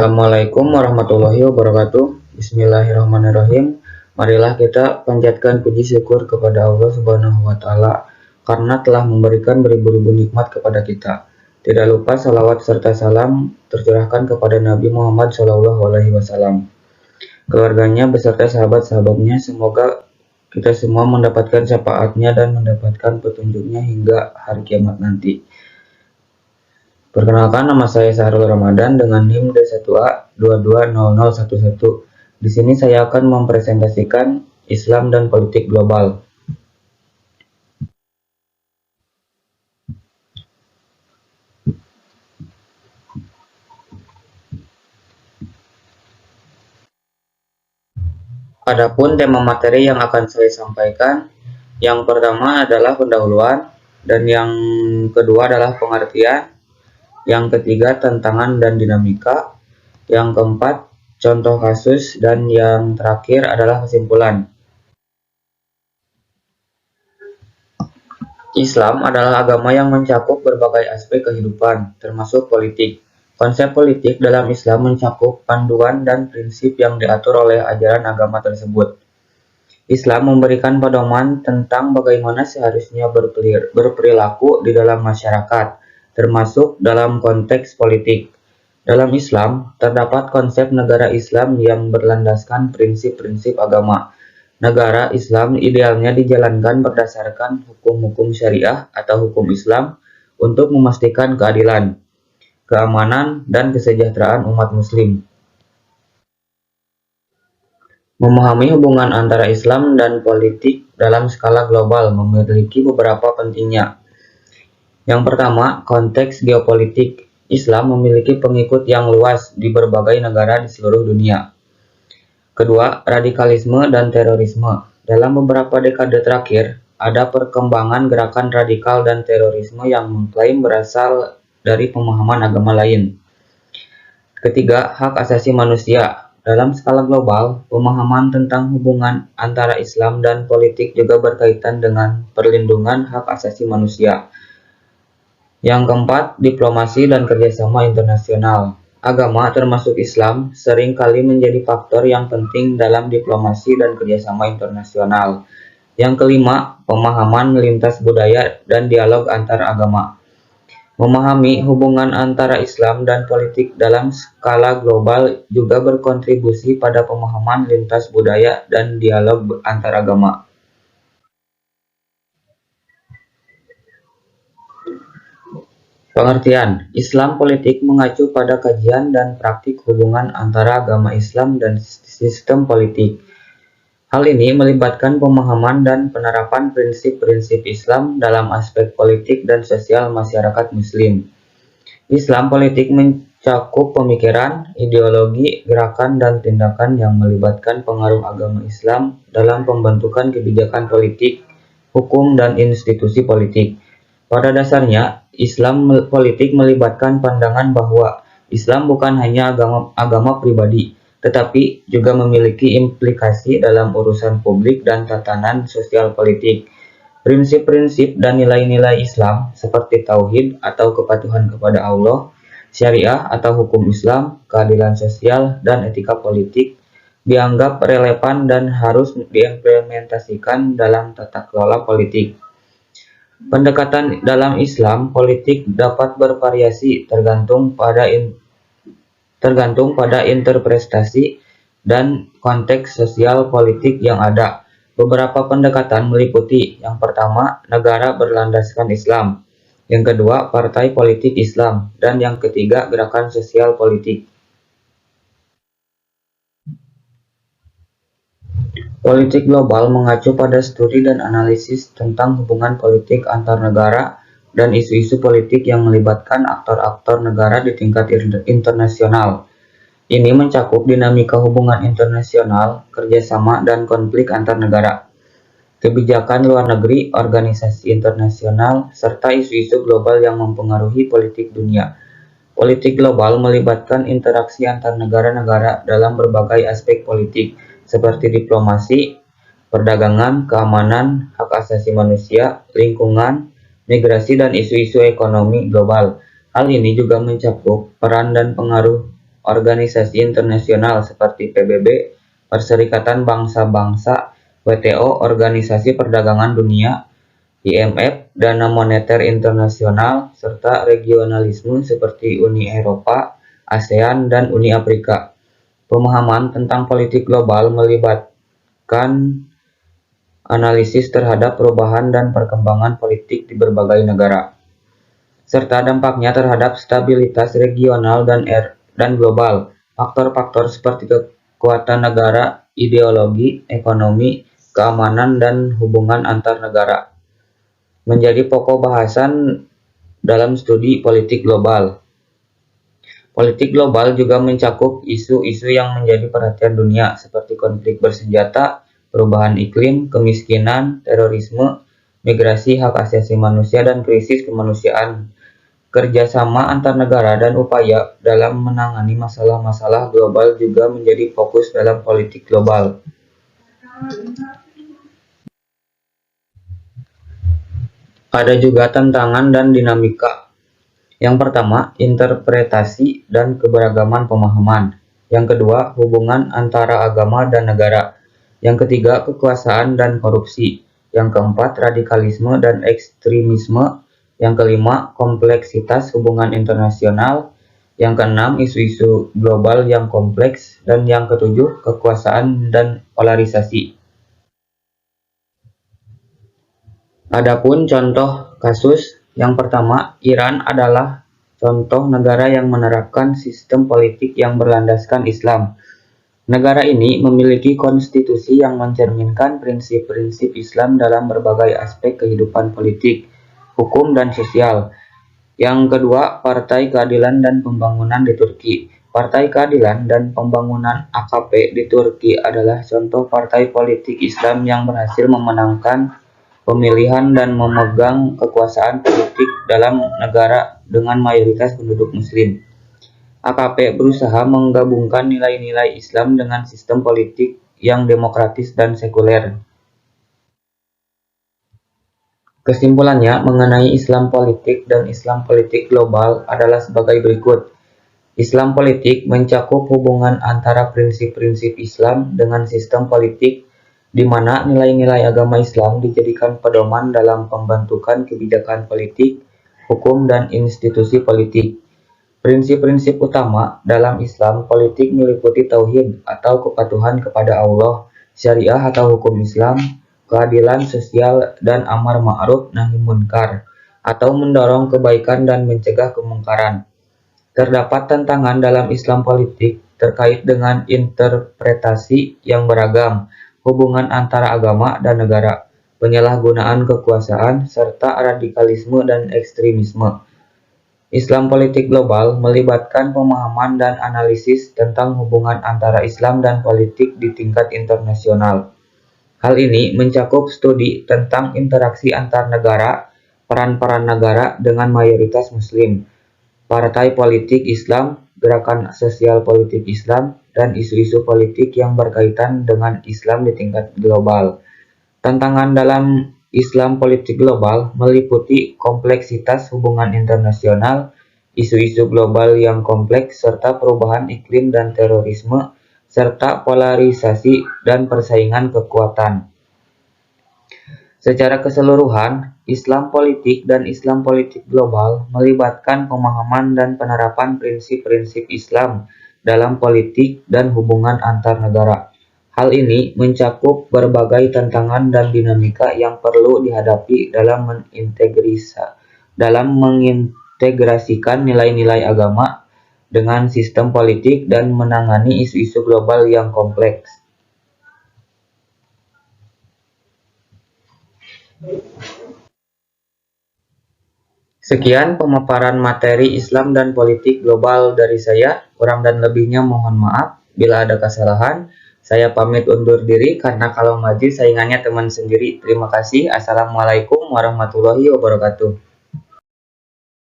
Assalamualaikum warahmatullahi wabarakatuh. Bismillahirrahmanirrahim. Marilah kita panjatkan puji syukur kepada Allah Subhanahu wa Ta'ala karena telah memberikan beribu-ribu nikmat kepada kita. Tidak lupa salawat serta salam tercurahkan kepada Nabi Muhammad SAW, keluarganya beserta sahabat-sahabatnya. Semoga kita semua mendapatkan syafaatnya dan mendapatkan petunjuknya hingga hari kiamat nanti. Perkenalkan, nama saya Sahrul Ramadan dengan NIM D1A220011. Di sini saya akan mempresentasikan Islam dan politik global. Adapun tema materi yang akan saya sampaikan, yang pertama adalah pendahuluan, dan yang kedua adalah pengertian, yang ketiga tantangan dan dinamika, yang keempat contoh kasus, dan yang terakhir adalah kesimpulan. Islam adalah agama yang mencakup berbagai aspek kehidupan, termasuk politik. Konsep politik dalam Islam mencakup panduan dan prinsip yang diatur oleh ajaran agama tersebut. Islam memberikan pedoman tentang bagaimana seharusnya berperilaku di dalam masyarakat, termasuk dalam konteks politik. Dalam Islam, terdapat konsep negara Islam yang berlandaskan prinsip-prinsip agama. Negara Islam idealnya dijalankan berdasarkan hukum-hukum syariah atau hukum Islam untuk memastikan keadilan, keamanan, dan kesejahteraan umat muslim. Memahami hubungan antara Islam dan politik dalam skala global memiliki beberapa pentingnya. Yang pertama, konteks geopolitik. Islam memiliki pengikut yang luas di berbagai negara di seluruh dunia. Kedua, radikalisme dan terorisme. Dalam beberapa dekade terakhir, ada perkembangan gerakan radikal dan terorisme yang mengklaim berasal dari pemahaman agama lain. Ketiga, hak asasi manusia. Dalam skala global, pemahaman tentang hubungan antara Islam dan politik juga berkaitan dengan perlindungan hak asasi manusia. Yang keempat, diplomasi dan kerjasama internasional. Agama, termasuk Islam, sering kali menjadi faktor yang penting dalam diplomasi dan kerjasama internasional. Yang kelima, pemahaman lintas budaya dan dialog antar agama. Memahami hubungan antara Islam dan politik dalam skala global juga berkontribusi pada pemahaman lintas budaya dan dialog antar agama. Pengertian, Islam politik mengacu pada kajian dan praktik hubungan antara agama Islam dan sistem politik. Hal ini melibatkan pemahaman dan penerapan prinsip-prinsip Islam dalam aspek politik dan sosial masyarakat Muslim. Islam politik mencakup pemikiran, ideologi, gerakan, dan tindakan yang melibatkan pengaruh agama Islam dalam pembentukan kebijakan politik, hukum, dan institusi politik. Pada dasarnya, Islam politik melibatkan pandangan bahwa Islam bukan hanya agama pribadi, tetapi juga memiliki implikasi dalam urusan publik dan tatanan sosial politik. Prinsip-prinsip dan nilai-nilai Islam seperti tauhid atau kepatuhan kepada Allah, syariah atau hukum Islam, keadilan sosial, dan etika politik dianggap relevan dan harus diimplementasikan dalam tata kelola politik. Pendekatan dalam Islam politik dapat bervariasi tergantung pada interpretasi dan konteks sosial politik yang ada. Beberapa pendekatan meliputi: yang pertama, negara berlandaskan Islam; yang kedua, partai politik Islam; dan yang ketiga, gerakan sosial politik. Politik global mengacu pada studi dan analisis tentang hubungan politik antar negara dan isu-isu politik yang melibatkan aktor-aktor negara di tingkat internasional. Ini mencakup dinamika hubungan internasional, kerjasama, dan konflik antar negara, kebijakan luar negeri, organisasi internasional, serta isu-isu global yang mempengaruhi politik dunia. Politik global melibatkan interaksi antar negara-negara dalam berbagai aspek politik, seperti diplomasi, perdagangan, keamanan, hak asasi manusia, lingkungan, migrasi, dan isu-isu ekonomi global. Hal ini juga mencakup peran dan pengaruh organisasi internasional seperti PBB, Perserikatan Bangsa-Bangsa, WTO, Organisasi Perdagangan Dunia, IMF, Dana Moneter Internasional, serta regionalisme seperti Uni Eropa, ASEAN, dan Uni Afrika. Pemahaman tentang politik global melibatkan analisis terhadap perubahan dan perkembangan politik di berbagai negara, serta dampaknya terhadap stabilitas regional dan global. Faktor-faktor seperti kekuatan negara, ideologi, ekonomi, keamanan, dan hubungan antar negara menjadi pokok bahasan dalam studi politik global. Politik global juga mencakup isu-isu yang menjadi perhatian dunia seperti konflik bersenjata, perubahan iklim, kemiskinan, terorisme, migrasi, hak asasi manusia, dan krisis kemanusiaan. Kerjasama antar negara dan upaya dalam menangani masalah-masalah global juga menjadi fokus dalam politik global. Ada juga tantangan dan dinamika. Yang pertama, interpretasi dan keberagaman pemahaman. Yang kedua, hubungan antara agama dan negara. Yang ketiga, kekuasaan dan korupsi. Yang keempat, radikalisme dan ekstremisme. Yang kelima, kompleksitas hubungan internasional. Yang keenam, isu-isu global yang kompleks. Dan yang ketujuh, kekuasaan dan polarisasi. Adapun contoh kasus, yang pertama, Iran adalah contoh negara yang menerapkan sistem politik yang berlandaskan Islam. Negara ini memiliki konstitusi yang mencerminkan prinsip-prinsip Islam dalam berbagai aspek kehidupan politik, hukum, dan sosial. Yang kedua, Partai Keadilan dan Pembangunan di Turki. Partai Keadilan dan Pembangunan AKP di Turki adalah contoh partai politik Islam yang berhasil memenangkan pemilihan dan memegang kekuasaan politik dalam negara dengan mayoritas penduduk Muslim. AKP berusaha menggabungkan nilai-nilai Islam dengan sistem politik yang demokratis dan sekuler. Kesimpulannya mengenai Islam politik dan Islam politik global adalah sebagai berikut. Islam politik mencakup hubungan antara prinsip-prinsip Islam dengan sistem politik di mana nilai-nilai agama Islam dijadikan pedoman dalam pembentukan kebijakan politik, hukum, dan institusi politik. Prinsip-prinsip utama dalam Islam politik meliputi tauhid atau kepatuhan kepada Allah, syariah atau hukum Islam, keadilan sosial, dan amar ma'ruf nahi munkar, atau mendorong kebaikan dan mencegah kemungkaran. Terdapat tantangan dalam Islam politik terkait dengan interpretasi yang beragam, hubungan antara agama dan negara, penyalahgunaan kekuasaan, serta radikalisme dan ekstremisme. Islam politik global melibatkan pemahaman dan analisis tentang hubungan antara Islam dan politik di tingkat internasional. Hal ini mencakup studi tentang interaksi antar negara, peran-peran negara dengan mayoritas Muslim, partai politik Islam, gerakan sosial politik Islam, dan isu-isu politik yang berkaitan dengan Islam di tingkat global. Tantangan dalam Islam politik global meliputi kompleksitas hubungan internasional, isu-isu global yang kompleks, serta perubahan iklim dan terorisme, serta polarisasi dan persaingan kekuatan. Secara keseluruhan, Islam politik dan Islam politik global melibatkan pemahaman dan penerapan prinsip-prinsip Islam dalam politik dan hubungan antar negara. Hal ini mencakup berbagai tantangan dan dinamika yang perlu dihadapi dalam mengintegrasikan nilai-nilai agama dengan sistem politik dan menangani isu-isu global yang kompleks. Sekian pemaparan materi Islam dan politik global dari saya. Kurang dan lebihnya mohon maaf. Bila ada kesalahan, saya pamit undur diri karena kalau maju saingannya teman sendiri. Terima kasih. Assalamualaikum warahmatullahi wabarakatuh.